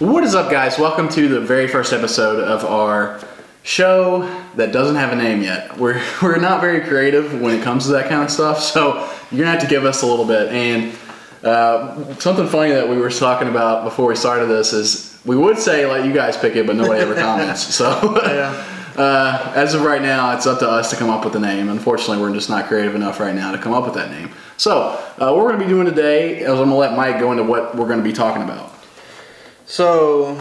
What is up, guys? Welcome to the very first episode of our show that doesn't have a name yet. We're not very creative when it comes to that kind of stuff, so you're gonna have to give us a little bit. And something funny that we were talking about before we started this is we would say let you guys pick it, but nobody ever comments. So as of right now, it's up to us to come up with a name. Unfortunately, we're just not creative enough right now to come up with that name. So what we're gonna be doing today is I'm gonna let Mike go into what we're gonna be talking about. So,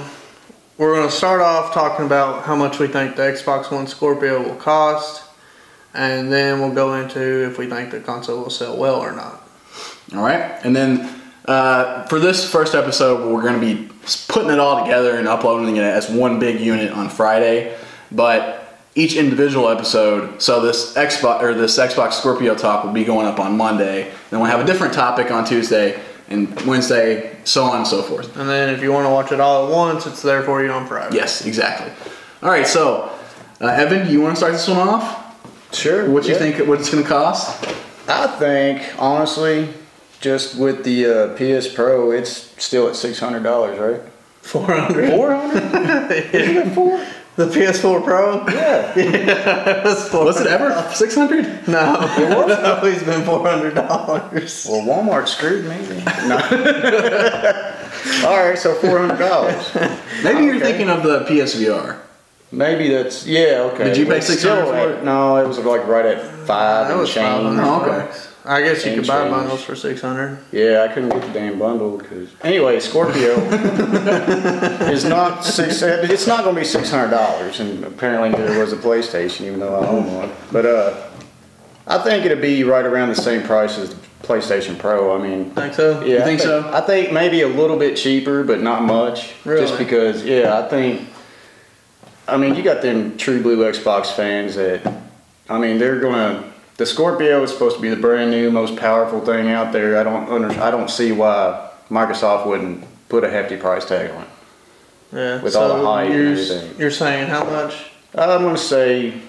we're going to start off talking about how much we think the Xbox One Scorpio will cost, and then we'll go into if we think the console will sell well or not. Alright, and then for this first episode, we're going to be putting it all together and uploading it as one big unit on Friday, but each individual episode, so this Xbox Scorpio talk will be going up on Monday, then we'll have a different topic on Tuesday, and Wednesday, so on and so forth. And then if you want to watch it all at once, it's there for you on Friday. Yes, exactly. All right, so Evan, do you want to start this one off? Sure. What do you think what it's going to cost? I think, honestly, just with the PS Pro, it's still at $600, right? $400. $400? Isn't it $400? The PS4 Pro? Yeah. Was it ever $600? No. It was always been $400. Well, Walmart screwed me. No. All right, so $400. Maybe you're thinking of the PSVR. Maybe that's, yeah, okay. Did you pay $600 for it? No, it was like right at $5 and change. Oh, okay. I guess you could buy bundles for $600. Yeah, I couldn't get the damn bundle because anyway, Scorpio is not it's not going to be $600, and apparently there was a PlayStation, even though I own one. But I think it'd be right around the same price as the PlayStation Pro. I mean, think so? Yeah, you think so? I think maybe a little bit cheaper, but not much. Really? Just because, yeah, I mean, you got them true blue Xbox fans that, I mean, they're gonna. The Scorpio is supposed to be the brand new, most powerful thing out there. I don't see why Microsoft wouldn't put a hefty price tag on it. Yeah. With all the hype and everything. You're saying how much? I'm gonna say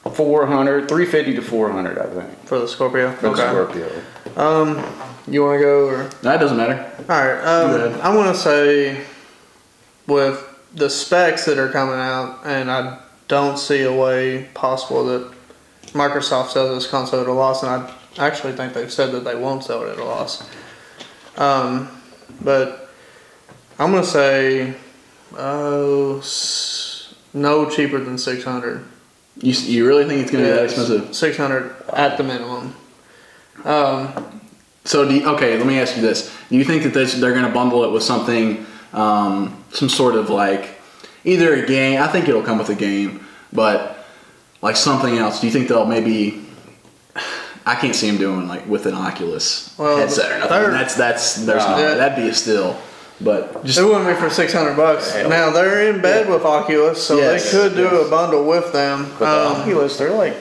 $350 to $400, I think. For the Scorpio? For the Scorpio. You wanna go or? That doesn't matter. Alright, I'm gonna say with the specs that are coming out, and I don't see a way possible that Microsoft sells this console at a loss, and I actually think they've said that they won't sell it at a loss. But I'm gonna say no cheaper than $600. You really think it's gonna be that expensive? $600 at the minimum. So okay, let me ask you this: do you think that they're gonna bundle it with something, some sort of like either a game? I think it'll come with a game, but like something else. Do you think they'll maybe? I can't see them doing like with an Oculus headset or nothing. That'd be a steal. But just, it wouldn't be for $600. Now they're in bed with Oculus, so they could do a bundle with them. But the Oculus, they're like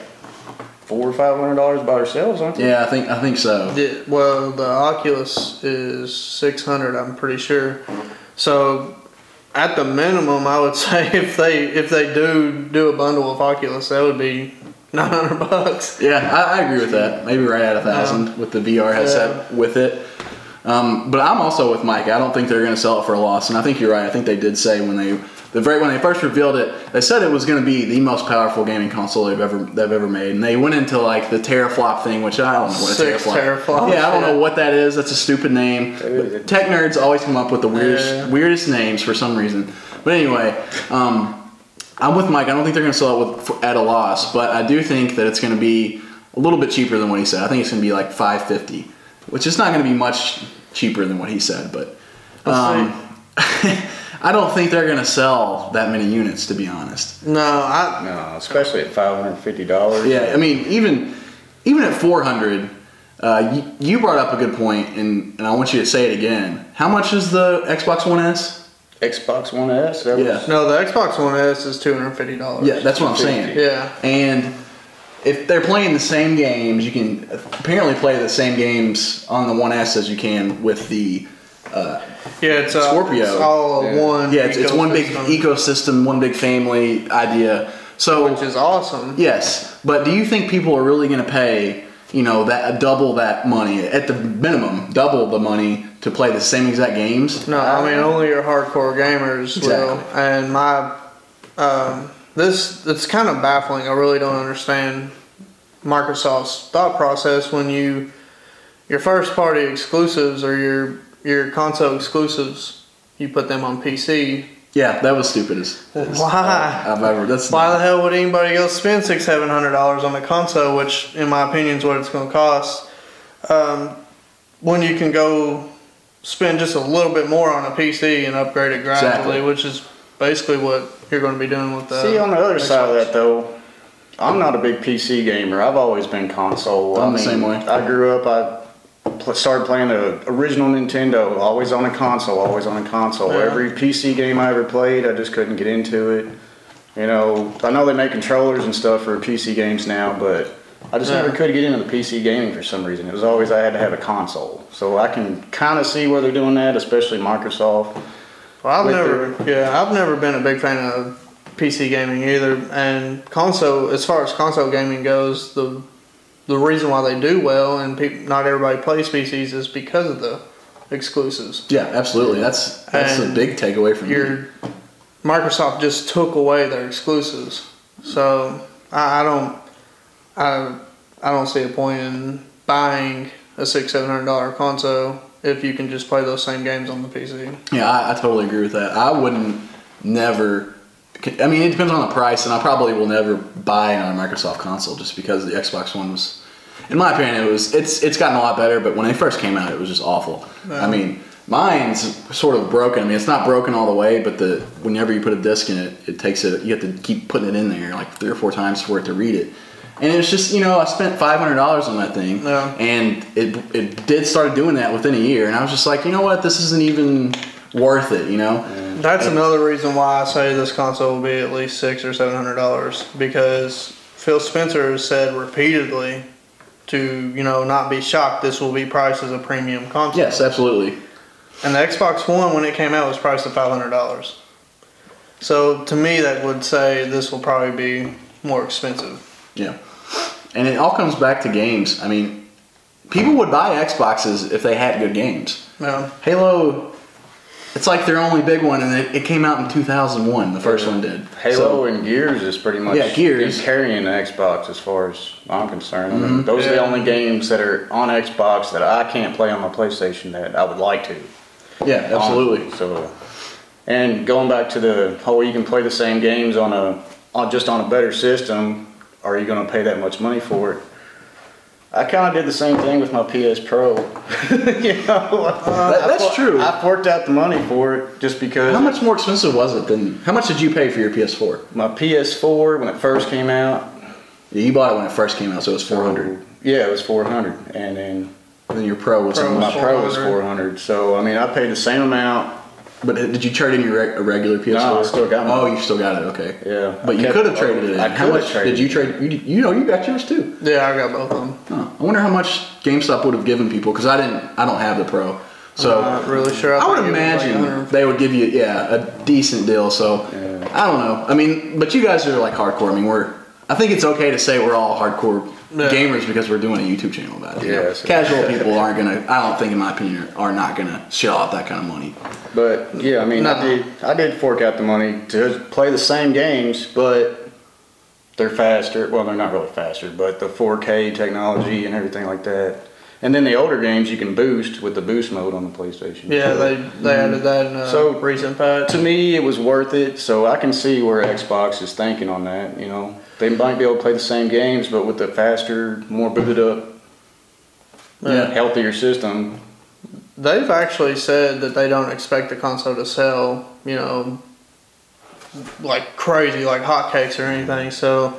$400 or $500 by themselves, aren't they? Yeah, I think so. Well, the Oculus is $600, I'm pretty sure. So at the minimum, I would say if they do a bundle with Oculus, that would be $900. Yeah, I agree with that. Maybe right at $1,000 with the VR headset with it. But I'm also with Mike. I don't think they're going to sell it for a loss, and I think you're right. I think they did say when they first revealed it, they said it was going to be the most powerful gaming console they've ever made, and they went into like the teraflop thing, which I don't know what a teraflop. Yeah, I don't know what that is. That's a stupid name. But tech nerds always come up with the weirdest names for some reason. But anyway, I'm with Mike. I don't think they're going to sell it at a loss, but I do think that it's going to be a little bit cheaper than what he said. I think it's going to be like $550, which is not going to be much cheaper than what he said, but I don't think they're going to sell that many units, to be honest. No, especially at $550. Yeah, I mean, even at $400, you brought up a good point, and I want you to say it again. How much is the Xbox One S? Xbox One S? No, the Xbox One S is $250. Yeah, that's what I'm saying. Yeah. And if they're playing the same games, you can apparently play the same games on the One S as you can with the it's Scorpio. It's all one. Yeah, it's one big ecosystem, one big family idea. So, which is awesome. Yes, but do you think people are really going to pay, that double that money at the minimum, double the money No. play the same exact games. No, I mean only your hardcore gamers will. And it's kind of baffling. I really don't understand Microsoft's thought process when your first party exclusives or your console exclusives, you put them on PC. Yeah, that was stupid Why? Why the hell would anybody else spend $600-700 on a console, which in my opinion is what it's going to cost, when you can go spend just a little bit more on a PC and upgrade it gradually, which is basically what you're going to be doing with the See, on the other side of that though, I'm not a big PC gamer. I've always been console. I'm the same way. I grew up, started playing the original Nintendo, always on a console. Yeah. Every PC game I ever played, I just couldn't get into it. You know, I know they make controllers and stuff for PC games now, but I just never could get into the PC gaming for some reason. It was always I had to have a console. So I can kind of see where they're doing that, especially Microsoft. Well, I've never been a big fan of PC gaming either, and console. As far as console gaming goes, the reason why they do well and not everybody plays PCs is because of the exclusives. Yeah, absolutely. That's a big takeaway from me. Microsoft just took away their exclusives, so I don't see a point in buying a $600-700 console if you can just play those same games on the PC. Yeah, I totally agree with that. I wouldn't never. I mean, it depends on the price, and I probably will never buy on a Microsoft console just because the Xbox One was, in my opinion, it's gotten a lot better. But when they first came out, it was just awful. Yeah. I mean, mine's sort of broken. I mean, it's not broken all the way, but whenever you put a disc in it, it takes it. You have to keep putting it in there like 3 or 4 times for it to read it. And it's just, I spent $500 on that thing, and it did start doing that within a year, and I was just like, you know what, this isn't even worth it, That's another reason why I say this console will be at least $600 or $700, because Phil Spencer has said repeatedly to, not be shocked this will be priced as a premium console. Yes, absolutely. And the Xbox One, when it came out, was priced at $500. So to me, that would say this will probably be more expensive. Yeah. And it all comes back to games. I mean, people would buy Xboxes if they had good games. Yeah. Halo, it's like their only big one, and it came out in 2001. The first one did. Halo and Gears is pretty much Gears carrying the Xbox as far as I'm concerned. I mean, those are the only games that are on Xbox that I can't play on my PlayStation that I would like to. Yeah, absolutely. So, and going back to the whole, you can play the same games on a better system. Are you going to pay that much money for it? I kind of did the same thing with my PS Pro. That's true. I forked out the money for it just because. How much more expensive was it than? How much did you pay for your PS4? My PS4 when it first came out. Yeah, you bought it when it first came out, so it was $400. Yeah, it was $400, and then your Pro was my Pro was $400. So I mean, I paid the same amount. But did you trade in your regular PS4? No, I still got mine. Oh, you still got it. Okay. Yeah. But you could have traded it in. How much did you trade? You got yours too. Yeah, I got both of them. Huh. I wonder how much GameStop would have given people, because I don't have the Pro. So I'm not really sure. I would imagine they would give you a decent deal. So I don't know. I mean, but you guys are like hardcore. I mean, I think it's okay to say we're all hardcore gamers because we're doing a YouTube channel about it. Yeah, casual people aren't gonna. I don't think, in my opinion, are not gonna shell out that kind of money. But yeah, I mean, I did fork out the money to play the same games, but they're faster. Well, they're not really faster, but the 4K technology and everything like that. And then the older games you can boost with the boost mode on the PlayStation. Yeah, they added that in a recent patch. To me, it was worth it. So I can see where Xbox is thinking on that. They might be able to play the same games, but with the faster, more booted up, healthier system. They've actually said that they don't expect the console to sell, like crazy, like hotcakes or anything. So,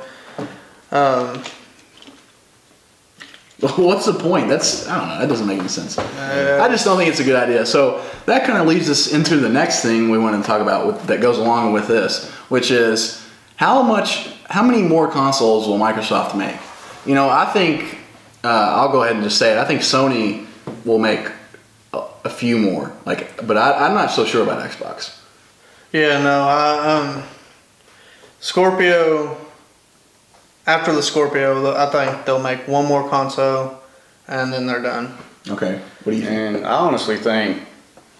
what's the point? I don't know. That doesn't make any sense. I just don't think it's a good idea. So that kind of leads us into the next thing we want to talk about that goes along with this, which is how many more consoles will Microsoft make? I think I'll go ahead and just say it. I think Sony will make a few more, but I'm not so sure about Xbox. Yeah, no, Scorpio. After the Scorpio, I think they'll make one more console, and then they're done. Okay. What do you think? And I honestly think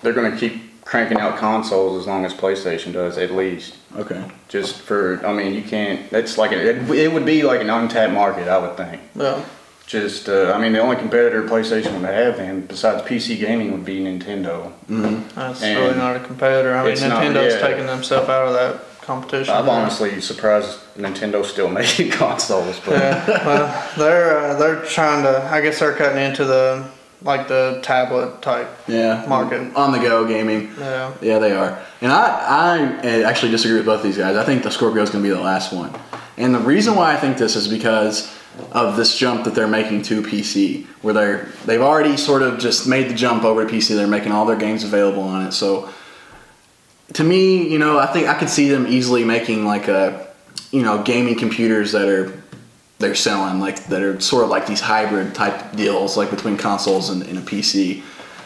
they're going to keep cranking out consoles as long as PlayStation does, at least. Okay. Just for, I mean, you can't, that's like, it would be like an untapped market, I would think. Yeah. Just, I mean, the only competitor PlayStation would have then, besides PC gaming, would be Nintendo. That's really not a competitor. I mean, Nintendo's taking themselves out of that competition. I'm honestly surprised Nintendo's still making consoles. But well, they're trying to, I guess they're cutting into the tablet type market. On the go gaming. Yeah, they are. And I actually disagree with both these guys. I think the Scorpio is going to be the last one. And the reason why I think this is because of this jump that they're making to PC, where they've already sort of just made the jump over to PC. They're making all their games available on it. So to me, I think I could see them easily making like gaming computers that they're selling, like that are sort of like these hybrid type deals, like between consoles and a PC.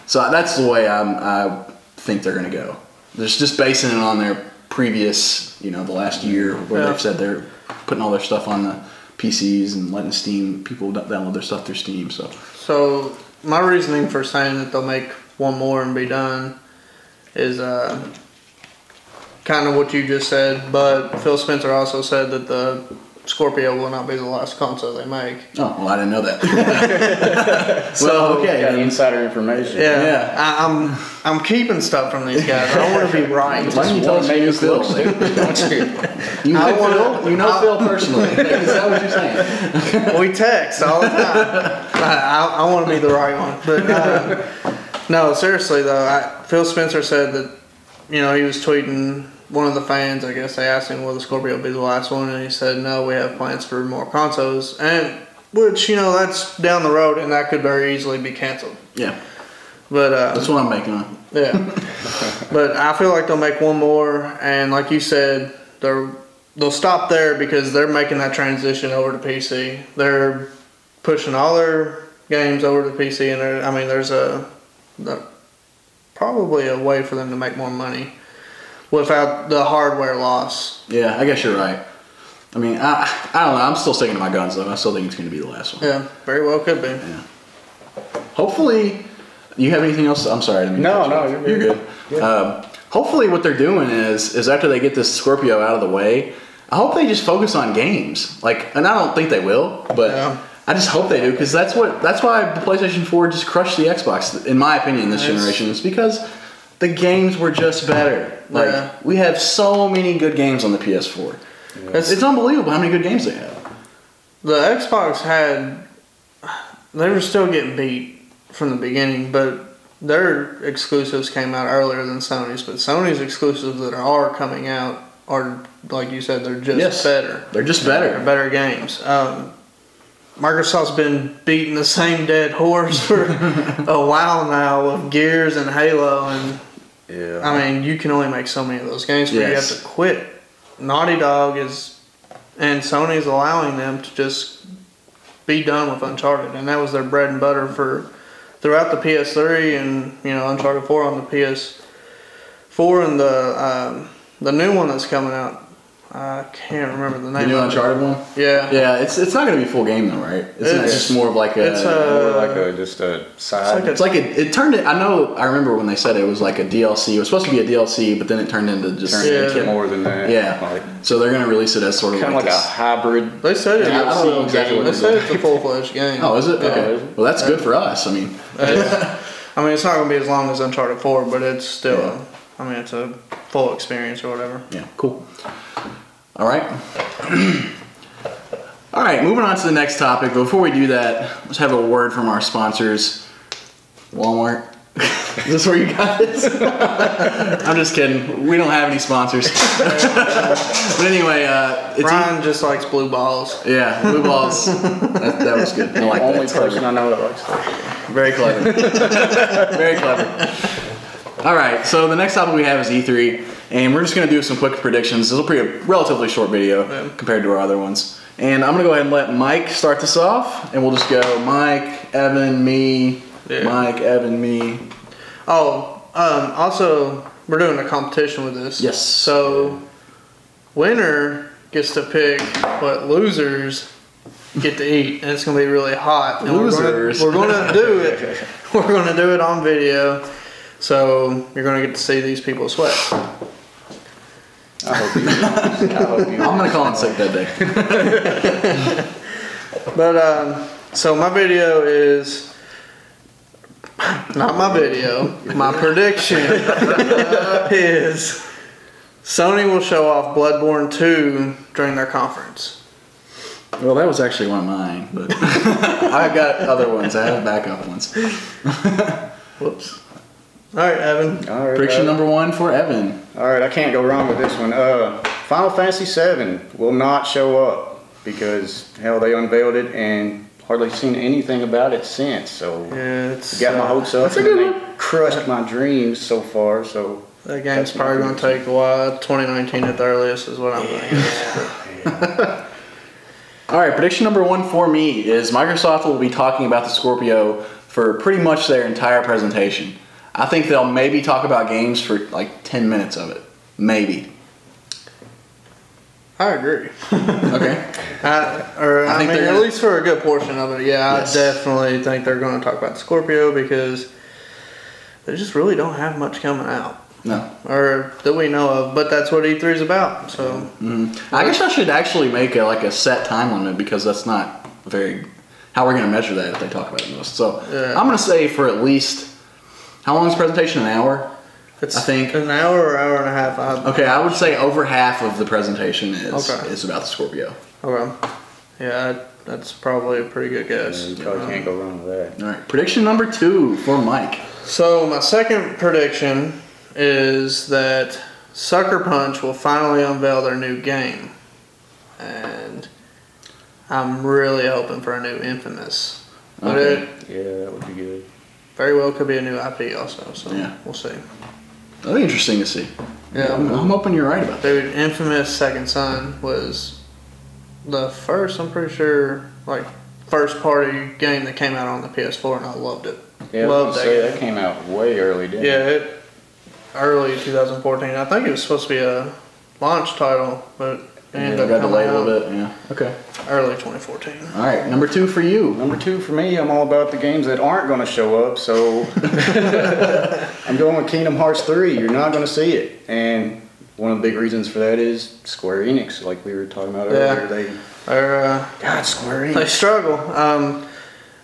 So that's the way I think they're going to go. They're just basing it on their previous, the last year where they've said they're putting all their stuff on the PCs and letting people download their stuff through Steam. So my reasoning for saying that they'll make one more and be done is kind of what you just said, but Phil Spencer also said that the Scorpio will not be the last console they make. Oh, well, I didn't know that. So, okay. Got insider information. Yeah. I'm keeping stuff from these guys. I want to be right. Why don't you tell us who you Phil? You know Phil personally. Is that what you're saying? We text all the time. I want to be the right one. But no, seriously though, Phil Spencer said that, he was tweeting one of the fans, I guess, they asked him, will the Scorpio be the last one? And he said, no, we have plans for more consoles. And, which, that's down the road, and that could very easily be canceled. Yeah. But that's what I'm making on. Yeah. But I feel like they'll make one more, and like you said, they'll stop there because they're making that transition over to PC. They're pushing all their games over to PC, and there's probably a way for them to make more money without the hardware loss. Yeah, I guess you're right. I mean, I don't know. I'm still sticking to my guns, though. I still think it's going to be the last one. Yeah, very well could be. Yeah. Hopefully, you have anything else? I'm sorry. No, you're good. Yeah. Hopefully, what they're doing is after they get this Scorpio out of the way, I hope they just focus on games. And I don't think they will, but I just hope they do, because that's why the PlayStation 4 just crushed the Xbox, in my opinion, this generation. It's because the games were just better. We have so many good games on the PS4. Yeah. It's unbelievable how many good games they have. The Xbox they were still getting beat from the beginning, but their exclusives came out earlier than Sony's. But Sony's exclusives that are coming out are, like you said, they're just better. They're just better. They're better games. Microsoft's been beating the same dead horse for a while now with Gears and Halo, and you can only make so many of those games before you have to quit. Naughty Dog and Sony's allowing them to just be done with Uncharted, and that was their bread and butter throughout the PS3 and Uncharted 4 on the PS4 and the new one that's coming out. I can't remember the name. The new Uncharted one? Yeah. Yeah, it's not going to be full game though, right? It's just more of like a... just a side... It turned it... I remember when they said it was like a DLC. It was supposed to be a DLC, but then it turned into just... more than that. Yeah. So they're going to release it as sort of kind of like a hybrid... They said it's I don't know exactly what they said it's a full-fledged game. Oh, is it? Okay. Well, that's good for us. It's not going to be as long as Uncharted 4, but it's still... it's a full experience or whatever. Yeah, cool. All right. All right, moving on to the next topic. Before we do that, let's have a word from our sponsors. Walmart. Is this where you got this? I'm just kidding. We don't have any sponsors. But anyway, Ryan just likes blue balls. Yeah, blue balls. That was good. I like Only that. person I know that likes that. Very clever. Very clever. All right, so the next topic we have is E3, and we're just going to do some quick predictions. This will be a relatively short video compared to our other ones. And I'm going to go ahead and let Mike start this off, and we'll just go Mike, Evan, me, Mike, Evan, me. Oh, also, we're doing a competition with this. Yes. So, winner gets to pick what losers get to eat, and it's gonna be really hot. And Losers. We're gonna do it. We're gonna do it on video, so you're gonna get to see these people sweat. I hope you. I'm gonna call in sick that day. But so my video is not my video. My prediction is Sony will show off Bloodborne 2 during their conference. Well, that was actually one of mine, but I've got other ones. I have backup ones. Whoops. All right, Evan. All right, Prediction number 1 for Evan. All right, I can't go wrong with this one. Final Fantasy VII will not show up because hell, they unveiled it and hardly seen anything about it since. So Yeah, it's got my hopes up, and they crushed my dreams so far. So that game's probably going to take a while. 2019 at the earliest is what I'm thinking. yeah. All right, prediction number 1 for me is Microsoft will be talking about the Scorpio for pretty much their entire presentation. I think they'll maybe talk about games for like 10 minutes of it. Maybe. I agree. Okay. I mean, at least for a good portion of it, yeah. Yes. I definitely think they're going to talk about Scorpio because they just really don't have much coming out. No. Or that we know of, but that's what E3 is about. So I guess I should actually make a set time limit because that's not very how we're going to measure that if they talk about it most. So I'm going to say for at least, how long is the presentation? An hour? I think an hour or hour and a half. Okay, I would say over half of the presentation is about the Scorpio. Okay. Yeah, that's probably a pretty good guess. Yeah, you probably can't go wrong with that. All right, prediction number 2 for Mike. So my second prediction is that Sucker Punch will finally unveil their new game, and I'm really hoping for a new Infamous. But Okay. Yeah, that would be good. Very well could be a new IP also. So Yeah. we'll see. That'll be interesting to see. Yeah, I'm hoping you're right about that. dude. Infamous Second Son was the first, I'm pretty sure, like first party game that came out on the PS4, and I loved it. Yeah, loved that game. that came out way early, didn't it? Early 2014. I think it was supposed to be a launch title, but it ended up got coming delayed a out little bit. Yeah. Okay. early 2014. All right, number 2 for you. Number 2 for me, I'm all about the games that aren't going to show up, so I'm going with Kingdom Hearts 3. You're not going to see it. And one of the big reasons for that is Square Enix, like we were talking about earlier. God, Square Enix. They struggle.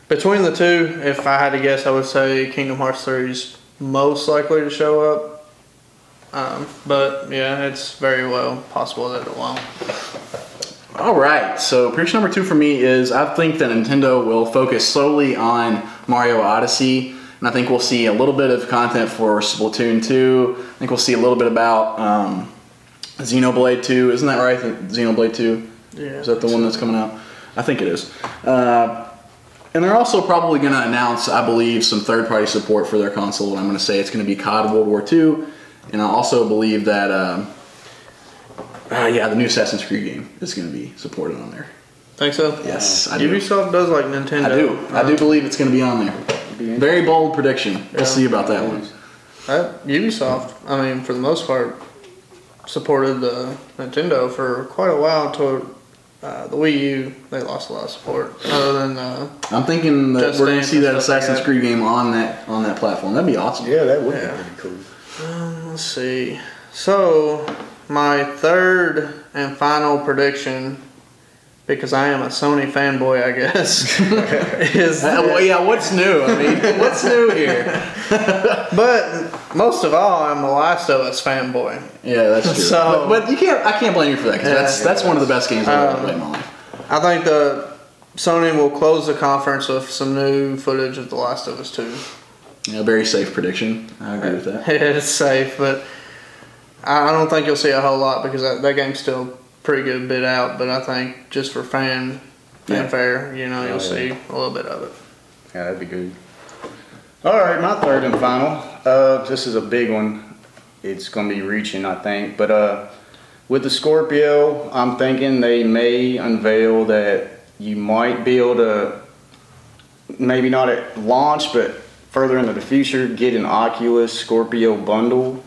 Between the two, if I had to guess, I would say Kingdom Hearts 3 is most likely to show up. But yeah, it's very well possible that it won't. All right, so prediction number 2 for me is I think that Nintendo will focus solely on Mario Odyssey, and I think we'll see a little bit of content for Splatoon 2. I think we'll see a little bit about Xenoblade 2. Isn't that right? Xenoblade 2? Yeah. Is that the one that's coming out? I think it is. And they're also probably going to announce, I believe, some third-party support for their console. And I'm going to say it's going to be COD World War II. And I also believe that, the new Assassin's Creed game is going to be supported on there. Think so? Yes, I do. Ubisoft does like Nintendo. I do. I do believe it's going to be on there. Very bold prediction. We'll see about that one. Ubisoft, I mean, for the most part, supported the Nintendo for quite a while until the Wii U. They lost a lot of support. Other than I'm thinking that we're going to see that Assassin's like Creed game on that platform. That'd be awesome. Yeah, that would be pretty cool. Let's see. So, my third and final prediction, because I am a Sony fanboy, I guess, is what's new? I mean, what's new here? But most of all, I'm a Last of Us fanboy. Yeah, that's true. So, but I can't blame you for that because that's one of the best games I've ever played in my life. I think Sony will close the conference with some new footage of The Last of Us 2. Yeah, very safe prediction. I agree with that. It's safe, but I don't think you'll see a whole lot because that game's still pretty good bit out. But I think just for fanfare, you'll see a little bit of it. Yeah, that'd be good. All right, my third and final. This is a big one. It's going to be reaching, I think. But with the Scorpio, I'm thinking they may unveil that you might be able to, maybe not at launch, but further into the future, get an Oculus Scorpio bundle.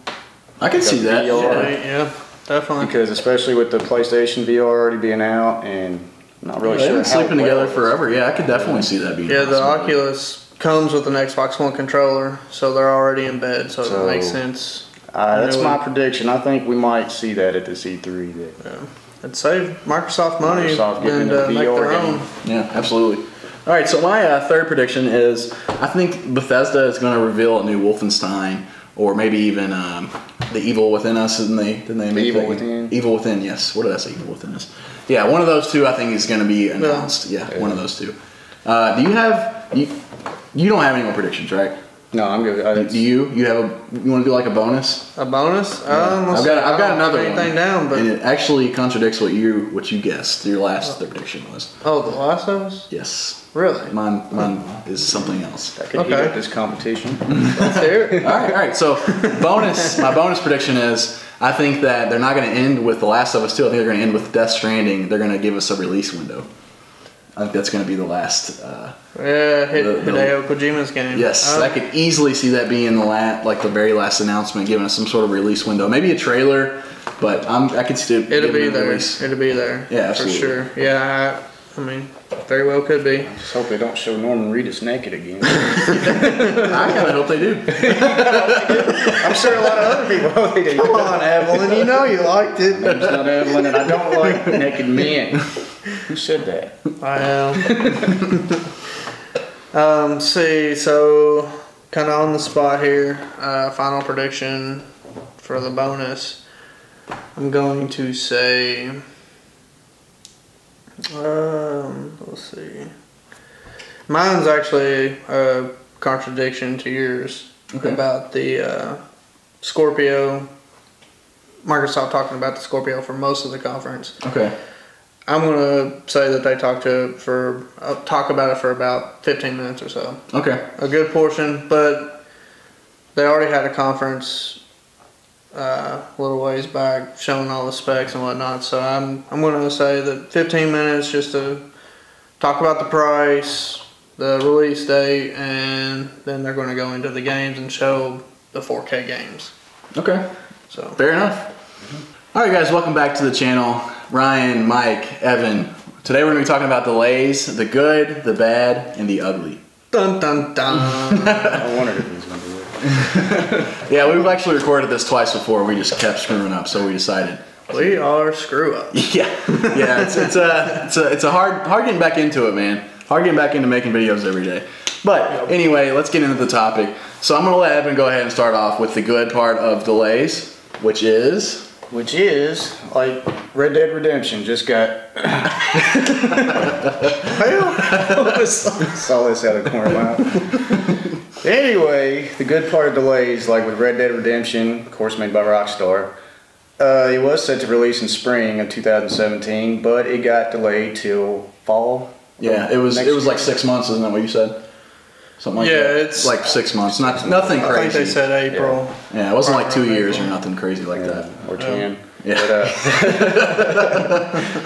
I can see that. Yeah, definitely. Because especially with the PlayStation VR already being out and Not really They've sure. been sleeping together forever. Yeah, I could definitely see that being. Yeah, the possible. Oculus comes with an Xbox One controller, so they're already in bed, so it makes sense. That's my prediction. I think we might see that at the C3. It'd save Microsoft money Microsoft and make their own. Yeah, absolutely. All right, so my third prediction is I think Bethesda is going to reveal a new Wolfenstein, or maybe even the Evil Within Us. Didn't they make Evil Within? Evil Within, yes. What did I say? Evil Within Us. Yeah, one of those two I think is going to be announced. Yeah, one of those two. Do you have you don't have any more predictions, right? No, I'm good. Do you? You want to do like a bonus? A bonus? Yeah. I've got another one. Anything down, but and it actually contradicts what you guessed. Your last prediction was. Oh, The Last of Us? Yes. Really? Mine is something else. I could heat up this competition. Let's hear it. All right. So my bonus prediction is I think that they're not going to end with The Last of Us 2. I think they're going to end with Death Stranding. They're going to give us a release window. I think that's going to be the last. Hideo Kojima's game. Yes, I could easily see that being the very last announcement, giving us some sort of release window, maybe a trailer. But I could still. It'll be there. It'll be there. Yeah, absolutely. For sure. Yeah, I mean, very well could be. I just hope they don't show Norman Reedus naked again. I kind of hope they do. I'm sure a lot of other people hope they do. Come on, Evelyn. You know you liked it. I'm not Evelyn, and I don't like naked men. Who said that? I am. See, so kind of on the spot here. Final prediction for the bonus. I'm going to say. Let's see. Mine's actually a contradiction to yours about the Scorpio. Microsoft talking about the Scorpio for most of the conference. Okay. I'm gonna say that they talk about it for about 15 minutes or so. Okay. A good portion, but they already had a conference a little ways back showing all the specs and whatnot. So I'm gonna say that 15 minutes just to talk about the price, the release date, and then they're gonna go into the games and show the 4K games. Okay. So fair enough. All right, guys, welcome back to the channel. Ryan, Mike, Evan. Today we're going to be talking about delays, the good, the bad, and the ugly. Dun dun dun. I wondered if he was going to do it. Yeah, we've actually recorded this twice before. We just kept screwing up, so we decided. We are screw up. Yeah, it's a hard getting back into it, man. Hard getting back into making videos every day. But anyway, let's get into the topic. So I'm going to let Evan go ahead and start off with the good part of delays, which is like Red Dead Redemption just got saw this out of the corner of my eye. Anyway, the good part of delays, like with Red Dead Redemption, of course made by Rockstar, it was set to release in spring of 2017, but it got delayed till fall. Yeah, it was like 6 months, isn't that what you said? Something like that. Yeah, it's like 6 months. Nothing crazy. I think they said April. Yeah, it wasn't like 2 years or nothing crazy like that. Or 10. Yeah.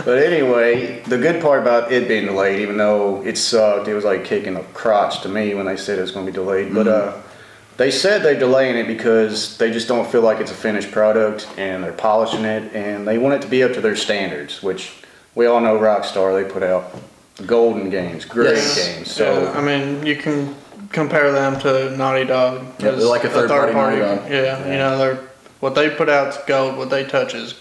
But anyway, the good part about it being delayed, even though it sucked, it was like kicking a crotch to me when they said it was going to be delayed. But they said they're delaying it because they just don't feel like it's a finished product, and they're polishing it, and they want it to be up to their standards, which we all know Rockstar, they put out golden games, great games. So I mean, you can compare them to Naughty Dog. Yeah, they're like a third party Naughty Dog. Yeah, you know, what they put out is gold. What they touch is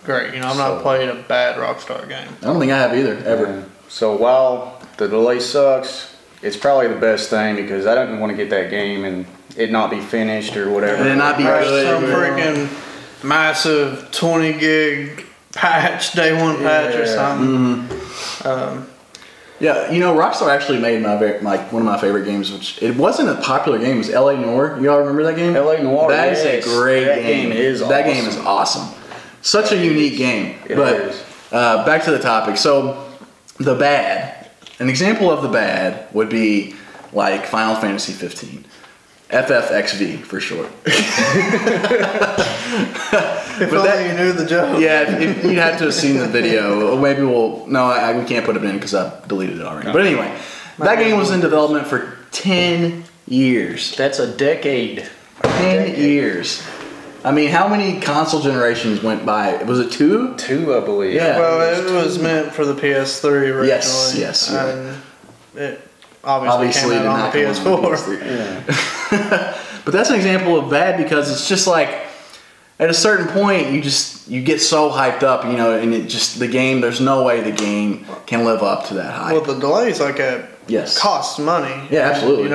great. You know, I've not played a bad Rockstar game. I don't think I have either, ever. So while the delay sucks, it's probably the best thing because I don't want to get that game and it not be finished or whatever. And it not be good. Some freaking massive 20 gig patch, day one patch or something. Yeah, you know, Rockstar actually made one of my favorite games, which it wasn't a popular game. It was L.A. Noire. You all remember that game? L.A. Noire. That is a great game. That game is awesome. Such a unique game. But back to the topic. So the bad. An example of the bad would be like Final Fantasy 15. FFXV for short. If only you knew the joke. Yeah, if you'd have to have seen the video. Maybe we can't put it in because I deleted it already. But anyway, that game was in development for 10 years. That's a decade. 10 years. I mean, how many console generations went by? Was it 2? 2, I believe. Yeah. Well, it was meant for the PS3 originally. Yes. And it obviously came out on the PS4. Yeah. But that's an example of bad because it's just like at a certain point you get so hyped up, and there's no way the game can live up to that hype. Well, the delays cost money. Yeah, absolutely.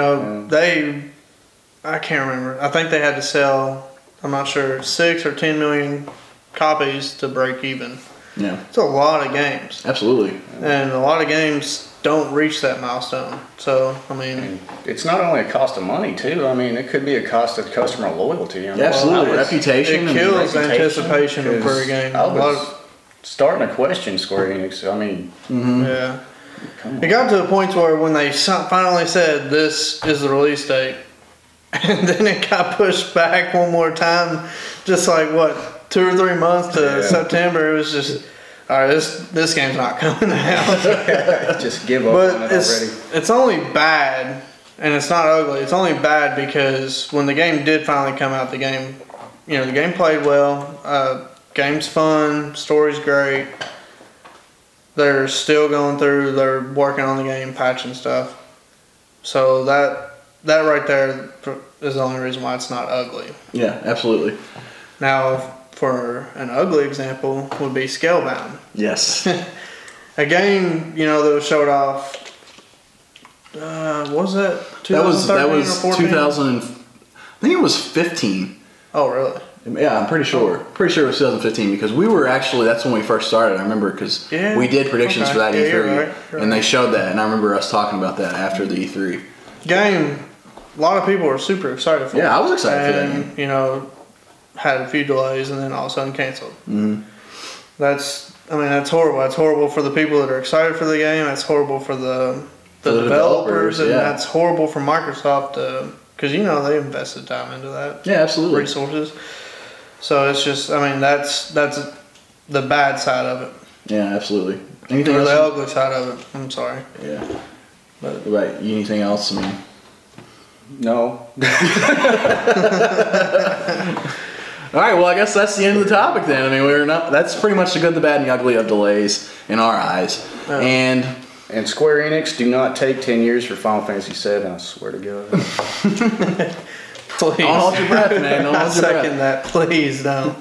I can't remember. I think they had to sell, I'm not sure, 6 or 10 million copies to break even. Yeah. It's a lot of games. Absolutely. And a lot of games don't reach that milestone. So, I mean... It's not only a cost of money, too. I mean, it could be a cost of customer loyalty. Absolutely. Reputation. It kills anticipation for a game. I was starting to question Square Enix. I mean... Mm-hmm. Yeah. It got to the point where when they finally said, this is the release date, and then it got pushed back one more time, just like, 2 or 3 months to September. It was just... All right, this game's not coming out. Just give up on it already. It's only bad, and it's not ugly. It's only bad because when the game did finally come out, the game played well. Game's fun. Story's great. They're still going through. They're working on the game, patching stuff. So that right there is the only reason why it's not ugly. Yeah, absolutely. Now, for an ugly example, would be Scalebound. Yes. A game, that was showed off. What was that? 2013 that was or 14? 2000. I think it was 15. Oh, really? Yeah, I'm pretty sure. Pretty sure it was 2015 because we were actually, that's when we first started. I remember because we did predictions for that E3. You're right. And they showed that, and I remember us talking about that after the E3. Game, a lot of people were super excited for it. Yeah, I was excited for that game. Had a few delays and then all of a sudden canceled. Mm-hmm. That's horrible. That's horrible for the people that are excited for the game. That's horrible for the developers, and that's horrible for Microsoft because they invested time into that. Yeah, absolutely. Resources. So it's just, that's the bad side of it. Yeah, absolutely. Anything else? The ugly side of it. I'm sorry. Yeah. But anything else? No. All right, well, I guess that's the end of the topic then. That's pretty much the good, the bad, and the ugly of delays in our eyes. Oh. And Square Enix, do not take 10 years for Final Fantasy VII, I swear to God. Please. Don't hold your breath, man. Don't hold your breath. Second that. Please, no.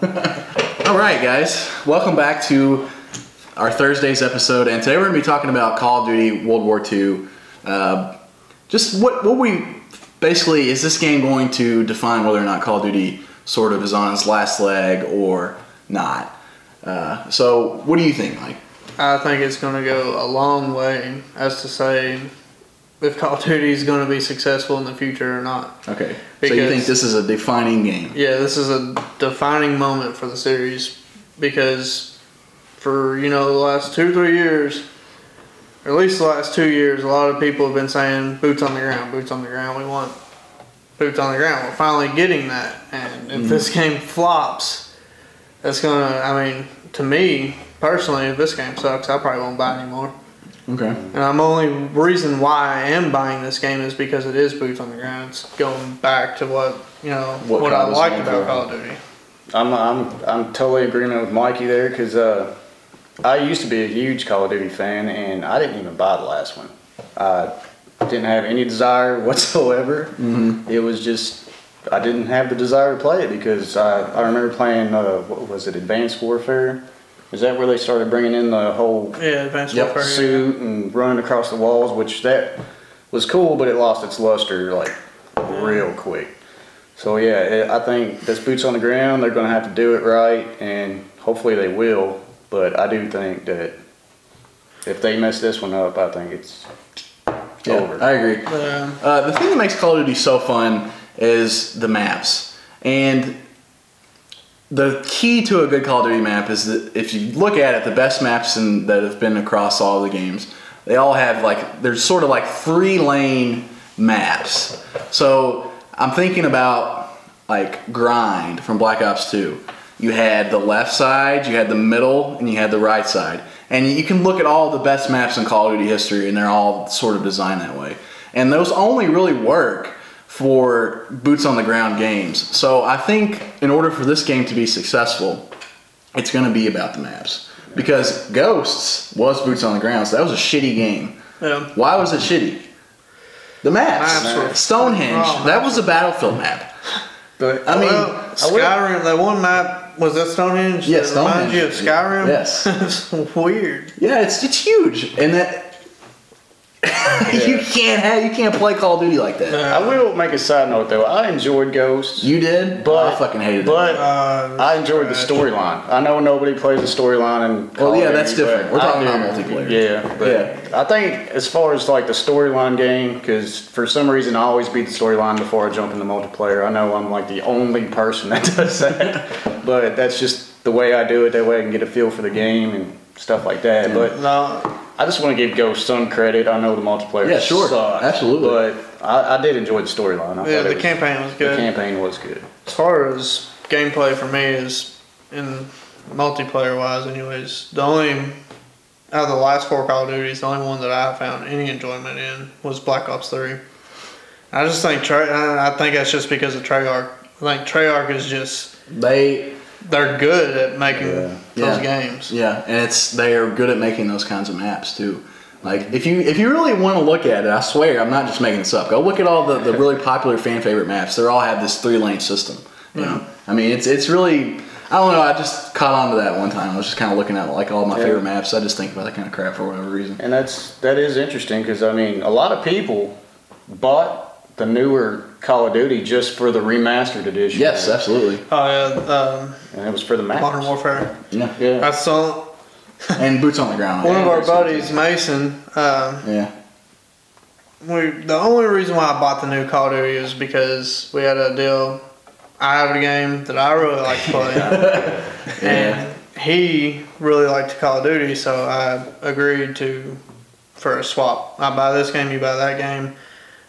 All right, guys. Welcome back to our Thursday's episode. And today we're going to be talking about Call of Duty World War II. Just what we... Basically, is this game going to define whether or not Call of Duty sort of is on its last leg or not? So, what do you think, Mike? I think it's going to go a long way as to say if Call of Duty is going to be successful in the future or not. Okay. So you think this is a defining game? Yeah, this is a defining moment for the series because for, the last 2-3 years, or at least the last 2 years, a lot of people have been saying boots on the ground, we want boots on the ground. We're finally getting that. And if this game flops, that's going to, to me, personally, if this game sucks, I probably won't buy it anymore. Okay. And the only reason why I am buying this game is because it is boots on the ground. It's going back to what I liked about Call of Duty. I'm totally in agreement with Mikey there because I used to be a huge Call of Duty fan and I didn't even buy the last one. I didn't have any desire whatsoever. Mm-hmm. It was just I didn't have the desire to play it because I remember playing what was it, Advanced Warfare. Is that where they started bringing in the whole Advanced Warfare suit and running across the walls, which that was cool, but it lost its luster real quick. So I think this boots on the ground. They're going to have to do it right, and hopefully they will. But I do think that if they mess this one up, I think it's over. I agree. The thing that makes Call of Duty so fun is the maps. And the key to a good Call of Duty map is that if you look at it, the best maps that have been across all the games, they all have there's sort of 3-lane maps. So I'm thinking about Grind from Black Ops 2. You had the left side, you had the middle, and you had the right side. And you can look at all the best maps in Call of Duty history, and they're all sort of designed that way. And those only really work for boots on the ground games. So I think in order for this game to be successful, it's going to be about the maps. Because Ghosts was boots on the ground, so that was a shitty game. Yeah. Why was it shitty? The maps. Stonehenge. That was a Battlefield map. But I mean, Skyrim. That one map was that Stonehenge. Yes, that reminds you of Skyrim. Yes. It's weird. Yeah, it's huge, and that you can't play Call of Duty like that. I will make a side note though. I enjoyed Ghosts. You did, but I fucking hated it. But I enjoyed the storyline. I know nobody plays the storyline and. Well, yeah, that's different. We're talking about multiplayer. Yeah, but I think as far as like the storyline game, because for some reason I always beat the storyline before I jump into multiplayer. I know I'm like the only person that does that, but that's just the way I do it. That way I can get a feel for the game and stuff like that. Yeah. But No. I just want to give Ghost some credit. I know the multiplayer sucked, absolutely. but I did enjoy the storyline. Yeah, the campaign was good. The campaign was good. As far as gameplay for me is in multiplayer wise, anyways, the only out of the last 4 Call of Duties, the only one that I found any enjoyment in was Black Ops 3. I just think I think that's just because of Treyarch. I think Treyarch is just they're good at making those games. Yeah, and they are good at making those kinds of maps too. Like if you really want to look at it, I swear I'm not just making this up. Go look at all the really popular fan favorite maps. They all have this 3-lane system. You know, I mean it's really. I don't know. I just caught on to that one time. I was just kind of looking at like all my favorite maps. I just think about that kind of crap for whatever reason. And that is interesting because I mean a lot of people bought the newer Call of Duty just for the remastered edition. Yes, absolutely. Oh yeah, and it was for the maps. Modern Warfare. Yeah. I saw. And boots on the ground. One of our buddies, Mason. The only reason why I bought the new Call of Duty is because we had a deal. I have a game that I really like to play, and he really liked Call of Duty, so I agreed for a swap. I buy this game, you buy that game.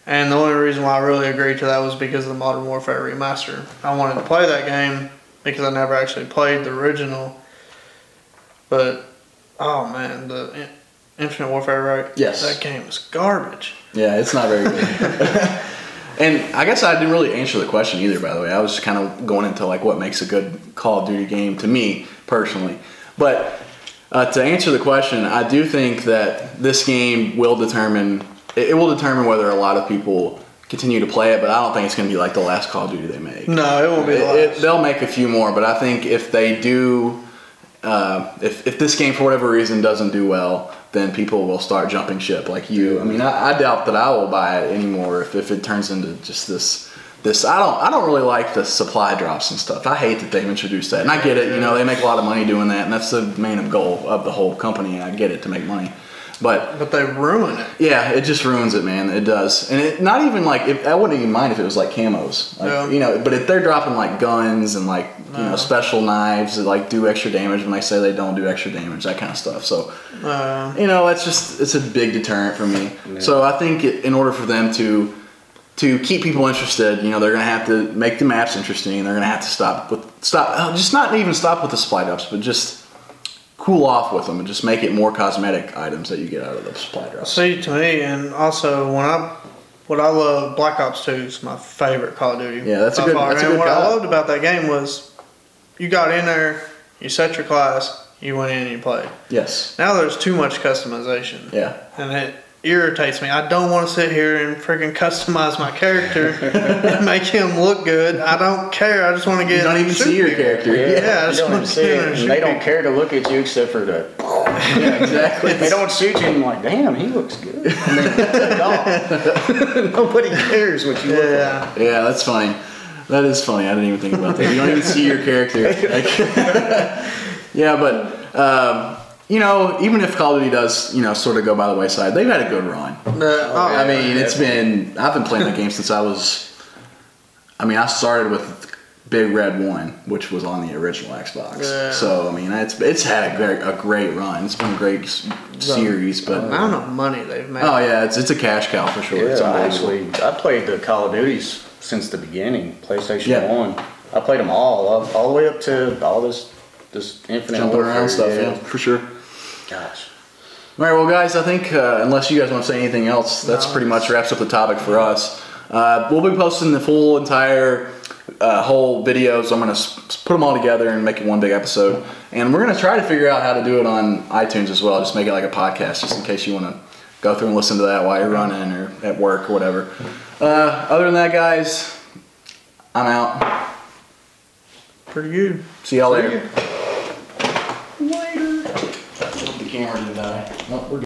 And the only reason why I really agreed to that was because of the Modern Warfare remaster. I wanted to play that game because I never actually played the original. But, oh man, the Infinite Warfare, right? Yes. That game is garbage. Yeah, it's not very good. And I guess I didn't really answer the question either, by the way. I was just kind of going into like what makes a good Call of Duty game to me, personally. But to answer the question, I do think that this game will determine whether a lot of people continue to play it, but I don't think it's going to be like the last Call of Duty they make. No, it won't be the last. They'll make a few more, but I think if they do, if this game for whatever reason doesn't do well, then people will start jumping ship like you. I mean, I doubt that I will buy it anymore if it turns into just this. I don't really like the supply drops and stuff. I hate that they've introduced that, and I get it. You know, they make a lot of money doing that, and that's the main goal of the whole company. And I get it, to make money. But they ruin it. Yeah, it just ruins it, man. It does, and it not even like I wouldn't even mind if it was like camos, you know. But if they're dropping like guns and like you know special knives that like do extra damage when they say they don't do extra damage, that kind of stuff. So you know, it's a big deterrent for me. Yeah. So I think in order for them to keep people interested, you know, they're gonna have to make the maps interesting. They're gonna have to just not even stop with the supply drops, but just cool off with them and just make it more cosmetic items that you get out of the supply drops. See, to me, and also what I love, Black Ops 2 is my favorite Call of Duty. Yeah, that's a good. What I loved about that game was you got in there, you set your class, you went in and you played. Yes. Now there's too much customization. Yeah. And it irritates me. I don't want to sit here and freaking customize my character and make him look good. I don't care. I just want to get. You don't even see your character. Yeah, I just want to see it. And they don't care to look at you except for the. Yeah, exactly. They don't shoot you and like, damn, he looks good. And then gone. Nobody cares what you look like. Yeah, that's funny. That is funny. I didn't even think about that. You don't even see your character. Yeah, but. You know, even if Call of Duty does, you know, sort of go by the wayside, they've had a good run. I mean, I've been playing that game since I started with Big Red 1, which was on the original Xbox. Yeah. So, I mean, it's had a great run. It's been a great series. But the amount of money they've made. Oh, yeah, it's a cash cow for sure. Yeah, I played the Call of Duties since the beginning, PlayStation 1. I played them all the way up to all this Infinite Jumping Warfare around stuff, yeah, for sure. Gosh. All right, well, guys, I think unless you guys want to say anything else, that's pretty much wraps up the topic for us. We'll be posting the full entire whole video, so I'm going to put them all together and make it one big episode. And we're going to try to figure out how to do it on iTunes as well, just make it like a podcast, just in case you want to go through and listen to that while you're running or at work or whatever. Other than that, guys, I'm out. Pretty good. See y'all later. Later. The camera didn't die. Nope, we're good.